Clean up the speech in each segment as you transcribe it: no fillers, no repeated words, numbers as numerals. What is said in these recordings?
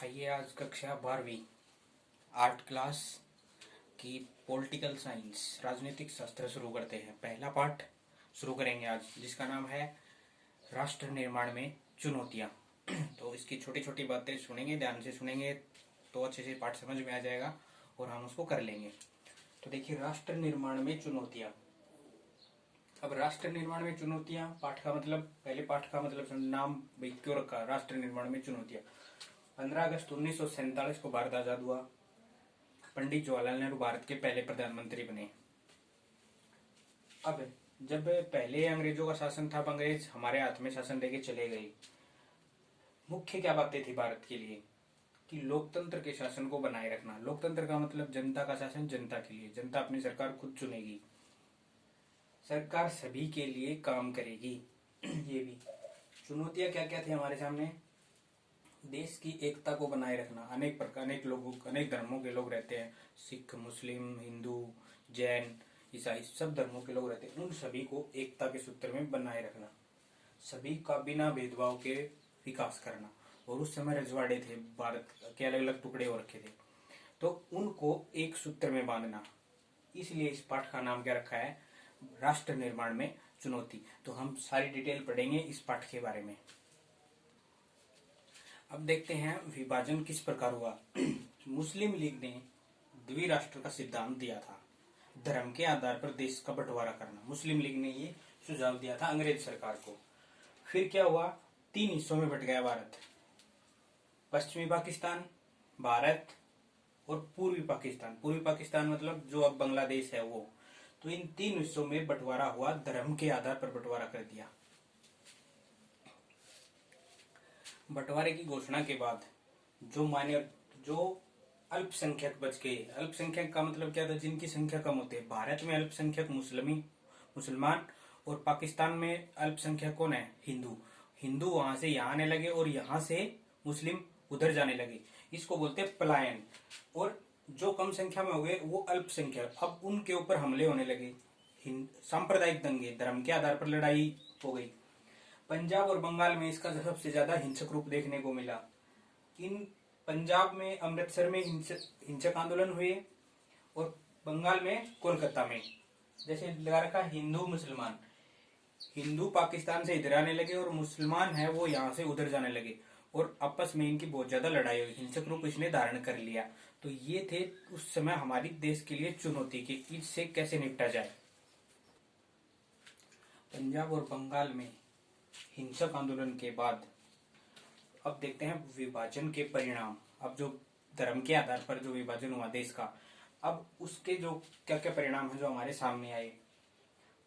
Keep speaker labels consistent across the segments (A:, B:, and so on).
A: आइए आज कक्षा 12वीं आर्ट क्लास की पॉलिटिकल साइंस राजनीतिक शास्त्र शुरू करते हैं। पहला पाठ शुरू करेंगे आज, जिसका नाम है राष्ट्र निर्माण में चुनौतियां। तो इसकी छोटी छोटी बातें सुनेंगे, ध्यान से सुनेंगे तो अच्छे से पाठ समझ में आ जाएगा और हम उसको कर लेंगे। तो देखिए, राष्ट्र निर्माण में चुनौतियां। अब राष्ट्र निर्माण में चुनौतियां, पाठ का मतलब, पहले पाठ का मतलब नाम भाई क्यों रखा राष्ट्र निर्माण में चुनौतियां। 15 अगस्त 1947 को भारत आजाद हुआ। पंडित जवाहरलाल नेहरू भारत के पहले प्रधानमंत्री बने। अब जब पहले अंग्रेजों का शासन था, अंग्रेज हमारे हाथ में शासन देके चले गए। मुख्य क्या बातें थी भारत के लिए कि लोकतंत्र के शासन को बनाए रखना। लोकतंत्र का मतलब जनता का शासन, जनता के लिए। जनता अपनी सरकार खुद चुनेगी, सरकार सभी के लिए काम करेगी। ये भी चुनौतियां क्या क्या थी हमारे सामने। देश की एकता को बनाए रखना। अनेक प्रकार, अनेक लोगों, अनेक धर्मों के लोग रहते हैं। सिख, मुस्लिम, हिंदू, जैन, ईसाई, सब धर्मों के लोग रहते हैं। उन सभी को एकता के सूत्र में बनाए रखना, सभी का बिना भेदभाव के विकास करना। और उस समय रजवाड़े थे, भारत के अलग अलग टुकड़े हो रखे थे, तो उनको एक सूत्र में बांधना। इसलिए इस पाठ का नाम क्या रखा है, राष्ट्र निर्माण में चुनौती। तो हम सारी डिटेल पढ़ेंगे इस पाठ के बारे में। अब देखते हैं विभाजन किस प्रकार हुआ। मुस्लिम लीग ने द्विराष्ट्र का सिद्धांत दिया था, धर्म के आधार पर देश का बंटवारा करना। मुस्लिम लीग ने ये सुझाव दिया था अंग्रेज सरकार को। फिर क्या हुआ, 3 हिस्सों में बट गया भारत। पश्चिमी पाकिस्तान, भारत और पूर्वी पाकिस्तान। पूर्वी पाकिस्तान मतलब जो अब बांग्लादेश है वो। तो इन 3 हिस्सों में बंटवारा हुआ, धर्म के आधार पर बंटवारा कर दिया। बंटवारे की घोषणा के बाद जो अल्पसंख्यक बच गए। अल्पसंख्यक का मतलब क्या था, जिनकी संख्या कम होती है। भारत में अल्पसंख्यक मुसलमान और पाकिस्तान में अल्पसंख्यक कौन है, हिंदू। हिंदू वहां से यहाँ आने लगे और यहाँ से मुस्लिम उधर जाने लगे। इसको बोलते हैं पलायन। और जो कम संख्या में हो गए वो अल्पसंख्यक, अब उनके ऊपर हमले होने लगे। सांप्रदायिक दंगे, धर्म के आधार पर लड़ाई हो गई। पंजाब और बंगाल में इसका सबसे ज्यादा हिंसक रूप देखने को मिला। इन पंजाब में अमृतसर में हिंसक आंदोलन हुए और बंगाल में कोलकाता में। जैसे लगा रखा हिंदू मुसलमान, हिंदू पाकिस्तान से इधर आने लगे और मुसलमान है वो यहाँ से उधर जाने लगे और आपस में इनकी बहुत ज्यादा लड़ाई हुई। हिंसक रूप इसने धारण कर लिया। तो ये थे उस समय हमारी देश के लिए चुनौती की इससे कैसे निपटा जाए। पंजाब और बंगाल में हिंसक आंदोलन के बाद अब देखते हैं विभाजन के परिणाम। अब जो धर्म के आधार पर जो विभाजन हुआ देश का, अब उसके जो क्या क्या परिणाम है जो हमारे सामने आए।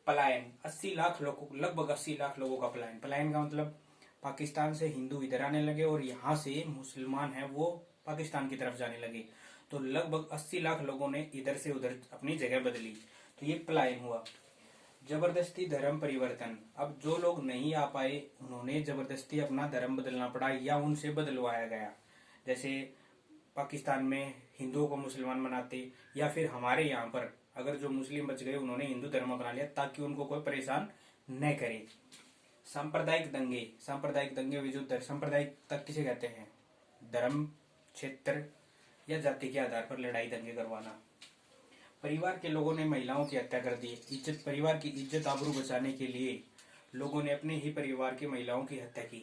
A: पलायन, 80 लाख लोगों, लगभग 80 लाख लोगों का पलायन। पलायन का मतलब पाकिस्तान से हिंदू इधर आने लगे और यहाँ से मुसलमान है वो पाकिस्तान की तरफ जाने लगे। तो लगभग 80 लाख लोगों ने इधर से उधर अपनी जगह बदली। तो ये पलायन हुआ। जबरदस्ती धर्म परिवर्तन, अब जो लोग नहीं आ पाए उन्होंने जबरदस्ती अपना धर्म बदलना पड़ा या उनसे बदलवाया गया। जैसे पाकिस्तान में हिंदुओं को मुसलमान बनाते, या फिर हमारे यहाँ पर अगर जो मुस्लिम बच गए उन्होंने हिंदू धर्म अपना लिया ताकि उनको कोई परेशान न करे। सांप्रदायिक दंगे, सांप्रदायिक दंगे विजुद्ध। सांप्रदायिकता किसे कहते हैं, धर्म, क्षेत्र या जाति के आधार पर लड़ाई दंगे करवाना। परिवार के लोगों ने महिलाओं की हत्या कर दी। इज्जत, परिवार की इज्जत आबरू बचाने के लिए लोगों ने अपने ही परिवार की महिलाओं की हत्या की।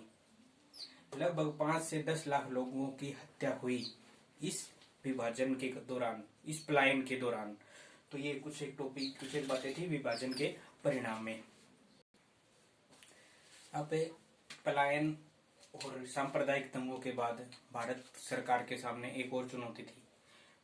A: लगभग 5 से 10 लाख लोगों की हत्या हुई इस विभाजन के दौरान, इस पलायन के दौरान। तो ये कुछ एक टॉपिक, कुछ एक बातें थी विभाजन के परिणाम में। अब पलायन और सांप्रदायिक दंगों के बाद भारत सरकार के सामने एक और चुनौती थी।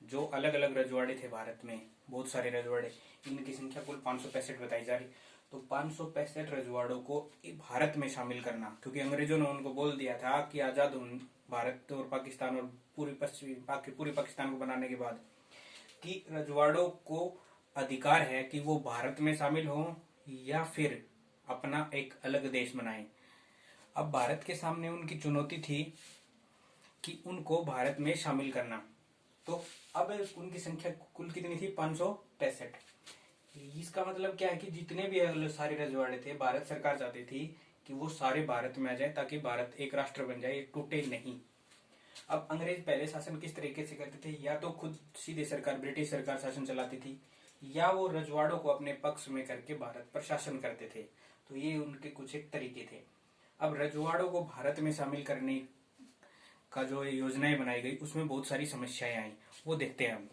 A: जो अलग अलग रजवाड़े थे भारत में, बहुत सारे रजवाड़े, इनकी संख्या कुल 565 बताई जा रही। तो 565 रजवाड़ों को भारत में शामिल करना, क्योंकि अंग्रेजों ने उनको बोल दिया था कि आजाद भारत और पाकिस्तान और पूरी पाकिस्तान को बनाने के बाद कि रजवाड़ों को अधिकार है कि वो भारत में शामिल हो या फिर अपना एक अलग देश बनाए। अब भारत के सामने उनकी चुनौती थी कि उनको भारत में शामिल करना। तो अब उनकी संख्या कुल कितनी थी, 565। इसका मतलब क्या है कि जितने भी सारे रजवाड़े थे, भारत सरकार चाहती थी कि वो सारे भारत में आ जाए ताकि भारत एक राष्ट्र बन जाए, टूटे नहीं। अब अंग्रेज पहले शासन किस तरीके से करते थे, या तो खुद सीधे सरकार ब्रिटिश सरकार शासन चलाती थी, या वो रजवाड़ों को अपने पक्ष में करके भारत पर शासन करते थे। तो ये उनके कुछ एक तरीके थे। अब रजवाड़ों को भारत में शामिल करने का जो योजनाएं बनाई गई उसमें बहुत सारी समस्याएं आई, वो देखते हैं हम।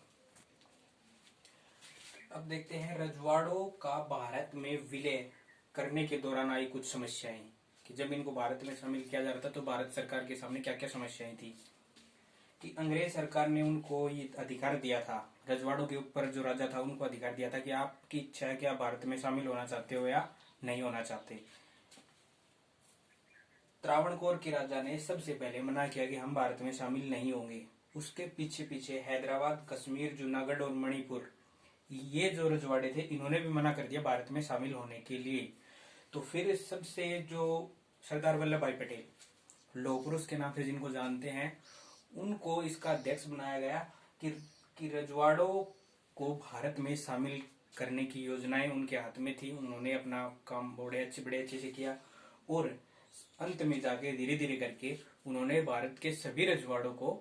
A: अब देखते हैं रजवाड़ों का भारत में विलय करने के दौरान आई कुछ समस्याएं, कि जब इनको भारत में शामिल किया जा रहा था तो भारत सरकार के सामने क्या क्या समस्याएं थी। कि अंग्रेज सरकार ने उनको ये अधिकार दिया था, रजवाड़ों के ऊपर जो राजा था उनको अधिकार दिया था कि आपकी इच्छा है कि आप भारत में शामिल होना चाहते हो या नहीं होना चाहते। त्रावणकोर के राजा ने सबसे पहले मना किया कि हम भारत में शामिल नहीं होंगे। उसके पीछे पीछे हैदराबाद, कश्मीर, जूनागढ़ और मणिपुर, ये जो रजवाड़े थे इन्होंने भी मना कर दिया भारत में शामिल होने के लिए। तो फिर सबसे जो सरदार वल्लभ भाई पटेल, लौह पुरुष के नाम से जिनको जानते हैं, उनको इसका अध्यक्ष बनाया गया कि रजवाड़ों को भारत में शामिल करने की योजनाएं उनके हाथ में थी। उन्होंने अपना काम बड़े अच्छे से किया और अंत में जाके धीरे धीरे करके उन्होंने भारत के सभी रजवाड़ों को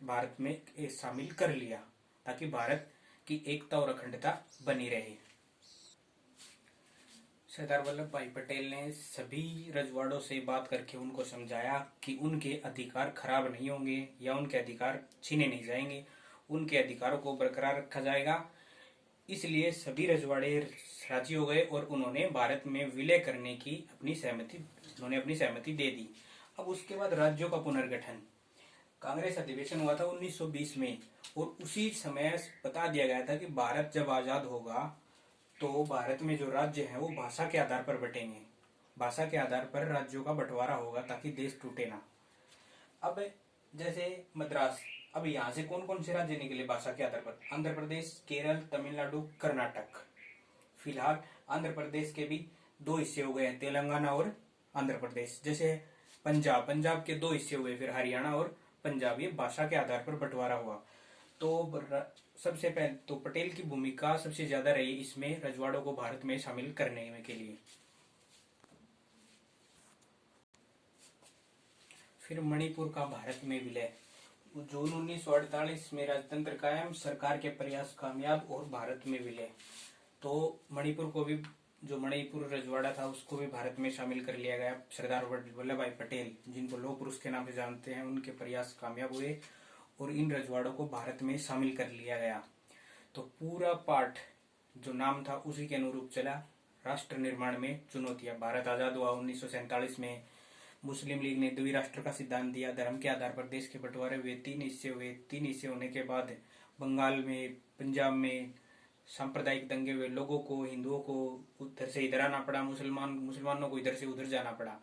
A: भारत में शामिल कर लिया, ताकि भारत की एकता और अखंडता बनी रहे। सरदार वल्लभ भाई पटेल ने सभी रजवाड़ों से बात करके उनको समझाया कि उनके अधिकार खराब नहीं होंगे या उनके अधिकार छीने नहीं जाएंगे, उनके अधिकारों को बरकरार रखा जाएगा। इसलिए सभी रजवाड़े राजी हो गए और उन्होंने भारत में विलय करने की अपनी सहमति दे दी। अब उसके बाद राज्यों का पुनर्गठन, कांग्रेस अधिवेशन हुआ था 1920 में, और उसी समय बता दिया गया था कि भारत जब आजाद होगा तो भारत में जो राज्य हैं वो भाषा के आधार पर बटेंगे, भाषा के आधार पर राज्यों का बंटवारा होगा ताकि देश टूटे ना। अब जैसे मद्रास, अब यहाँ से कौन कौन से राज्य निकले भाषा के आधार पर? आंध्र प्रदेश, केरल, तमिलनाडु, कर्नाटक। फिलहाल आंध्र प्रदेश के भी दो हिस्से हो गए हैं, तेलंगाना और आंध्र प्रदेश। जैसे पंजाब के दो हिस्से हुए, फिर हरियाणा और पंजाब, ये भाषा के आधार पर बंटवारा हुआ। तो सबसे पहले तो पटेल की भूमिका सबसे ज्यादा रही इसमें रजवाड़ों को भारत में शामिल करने में के लिए। फिर मणिपुर का भारत में विलय, जून 1948 में राजतंत्र कायम, सरकार के प्रयास कामयाब और भारत में विलय। तो मणिपुर को भी, जो मणिपुर रजवाड़ा था उसको भी भारत में शामिल कर लिया गया। सरदार वल्लभ भाई पटेल, जिनको लौह पुरुष के नाम से जानते हैं, उनके प्रयास कामयाब हुए और इन रजवाड़ों को भारत में शामिल कर लिया गया। तो पूरा पाठ जो नाम था उसी के अनुरूप चला। राष्ट्र निर्माण में चुनौतियां, भारत आजाद हुआ 1947 में, मुस्लिम लीग ने द्विराष्ट्र का सिद्धांत दिया, धर्म के आधार पर देश के बंटवारे हुए, 3 हिस्से हुए। 3 हिस्से होने के बाद बंगाल में, पंजाब में सांप्रदायिक दंगे हुए, लोगों को, हिंदुओं को उधर से इधर आना पड़ा, मुसलमानों को इधर से उधर जाना पड़ा।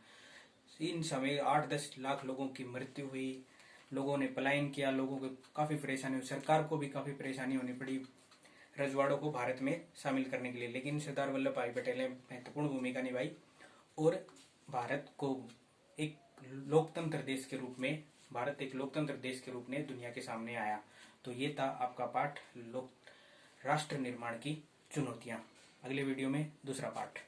A: इन समय 8-10 लाख लोगों की मृत्यु हुई, लोगों ने पलायन किया, लोगों को काफी परेशानी हुई, सरकार को भी काफी परेशानी होनी पड़ी रजवाड़ों को भारत में शामिल करने के लिए। लेकिन सरदार वल्लभ भाई पटेल ने महत्वपूर्ण भूमिका निभाई और भारत को एक लोकतंत्र देश के रूप में, भारत एक लोकतंत्र देश के रूप में दुनिया के सामने आया। तो ये था आपका पाठ, राष्ट्र निर्माण की चुनौतियां। अगले वीडियो में दूसरा पाठ।